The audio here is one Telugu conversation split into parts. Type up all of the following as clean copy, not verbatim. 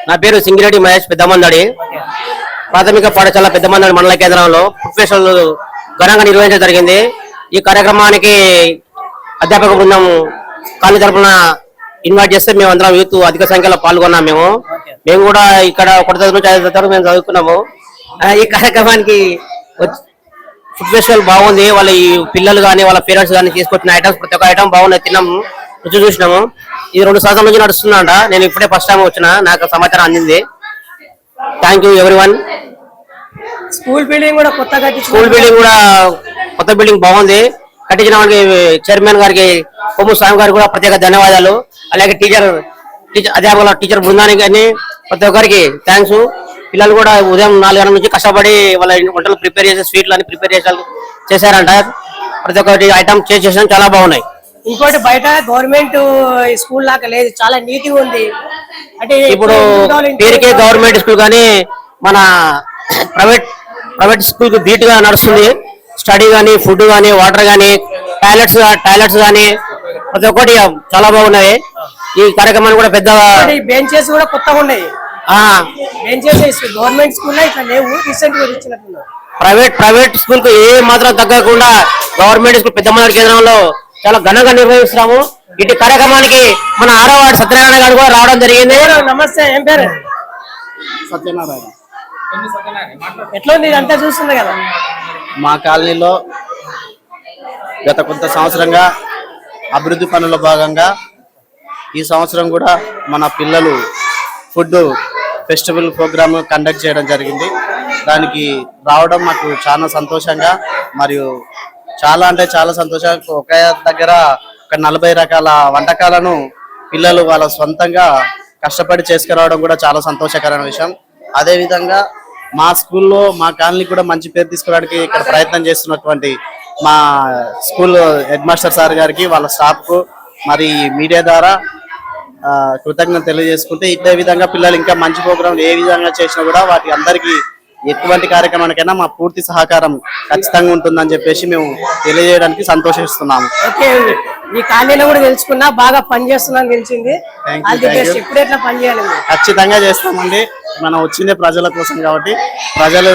నా పేరు సింగిరెడ్డి మహేష్ పెద్దమందడి. ప్రాథమిక పాఠశాల పెద్దమందడి మండల కేంద్రంలో ఫుడ్ ఫెస్టివల్ ఘనంగా నిర్వహించడం జరిగింది. ఈ కార్యక్రమానికి అధ్యాపక బృందం కాలేజీ తరఫున ఇన్వైట్ చేస్తే మేము అందరం యూత్ అధిక సంఖ్యలో పాల్గొన్నాం. మేము కూడా ఇక్కడ ఒకటి నుంచి 5వ తరగతి మేము చదువుకున్నాము. ఈ కార్యక్రమానికి ఫుడ్ ఫెస్టివల్ బాగుంది. వాళ్ళ ఈ పిల్లలు కానీ వాళ్ళ పేరెంట్స్ కానీ తీసుకొచ్చిన ఐటమ్స్ ప్రతి ఒక్క ఐటమ్ బాగున్నాయి. తిన్నాము, రుచి చూసినాము. ఇది 2 సంవత్సరాల నుంచి నడుస్తుందంట. నేను ఇప్పుడే ఫస్ట్ టైం వచ్చిన, నాకు సమాచారం అందింది. Thank you everyone. School building కూడా కొత్త బిల్డింగ్ బాగుంది. కట్టించిన వారికి చైర్మన్ గారికి కొమ్ము స్వామి గారికి కూడా ప్రత్యేక ధన్యవాదాలు. అలాగే అధ్యాపకుల టీచర్ బృందానికి కానీ ప్రతి ఒక్కరికి థ్యాంక్స్. పిల్లలు కూడా ఉదయం 4 గంటల నుంచి కష్టపడి వాళ్ళ వంటలు ప్రిపేర్ చేసి స్వీట్లు అని ప్రిపేర్ చేశారంట. ప్రతి ఒక్కటి ఐటమ్ చేసిన చాలా బాగున్నాయి. ఇంకోటి బయట గవర్నమెంట్ స్కూల్ లాగా లేదు, చాలా నీట్గా ఉంది. అంటే ఇప్పుడు పేరుకే గవర్నమెంట్ స్కూల్ కానీ మన ప్రైవేట్ స్కూల్ కు ధీటుగా నడుస్తుంది. స్టడీ కానీ, ఫుడ్ కానీ, వాటర్ కానీ, టాయిలెట్స్ కానీ ప్రతి ఒక్కటి చాలా బాగున్నాయి. ఈ కార్యక్రమాన్ని కూడా పెద్ద బెంచెస్ కూడా కొత్తగా ఉన్నాయి. బెంచెస్ గవర్నమెంట్ స్కూల్ ఇట్లా లేవు, రీసెంట్ గా ఇచ్చినట్టున్నారు. ప్రైవేట్ స్కూల్ కు ఏ మాత్రం తగ్గకుండా గవర్నమెంట్ స్కూల్ పెద్దమందడి కేంద్రంలో చాలా ఘనంగా నిర్వహిస్తున్నాము. ఇటు కార్యక్రమానికి మన 6వ వార్డు సత్యనారాయణ గారు కూడా రావడం జరిగింది. నమస్తే, ఏం పేరు? సత్యనారాయణ. ఎట్లా ఉంది ఇదంతా చూస్తుంది కదా? మా కాలనీలో గత కొంత సంవత్సరంగా అభివృద్ధి పనుల భాగంగా ఈ సంవత్సరం కూడా మన పిల్లలు ఫుడ్ ఫెస్టివల్ ప్రోగ్రామ్ కండక్ట్ చేయడం జరిగింది. దానికి రావడం మాకు చాలా సంతోషంగా మరియు చాలా అంటే చాలా సంతోషంగా. ఒక దగ్గర ఒక 40 రకాల వంటకాలను పిల్లలు వాళ్ళ సొంతంగా కష్టపడి చేసుకురావడం కూడా చాలా సంతోషకరమైన విషయం. అదేవిధంగా మా స్కూల్లో మా కాలనీ కూడా మంచి పేరు తీసుకురావడానికి ఇక్కడ ప్రయత్నం చేస్తున్నటువంటి మా స్కూల్ హెడ్ మాస్టర్ సార్ గారికి, వాళ్ళ స్టాఫ్కు మరి మీడియా ద్వారా కృతజ్ఞత తెలియజేసుకుంటే, ఇదే విధంగా పిల్లలు ఇంకా మంచి ప్రోగ్రాం ఏ విధంగా చేసినా కూడా వాటి అందరికీ ఎటువంటి కార్యక్రమానికైనా మా పూర్తి సహకారం ఖచ్చితంగా ఉంటుందని చెప్పేసి మేము తెలియజేయడానికి సంతోషిస్తున్నాము. ఓకే, ఈ కాలనీలో కూడా తెలుసుకున్నా బాగా పనిచేస్తున్నాను తెలిసింది. ఇప్పుడు ఎట్లా పనిచేయాలి? ఖచ్చితంగా చేస్తామండి. మనం వచ్చిందే ప్రజల కోసం కాబట్టి, ప్రజలు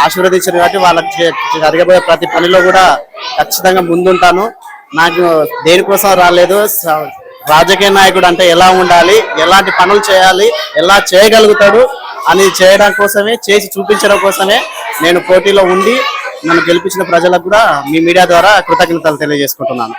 ఆశీర్వదించారు కాబట్టి వాళ్ళకి జరగబోయే ప్రతి పనిలో కూడా ఖచ్చితంగా ముందుంటాను. నాకు దేనికోసం రాలేదు, రాజకీయ నాయకుడు అంటే ఎలా ఉండాలి, ఎలాంటి పనులు చేయాలి, ఎలా చేయగలుగుతాడు అని చేయడం కోసమే, చేసి చూపించడం కోసమే నేను పోటీలో ఉండి నన్ను గెలిపించిన ప్రజలకు కూడా మీ మీడియా ద్వారా కృతజ్ఞతలు తెలియజేసుకుంటున్నాను.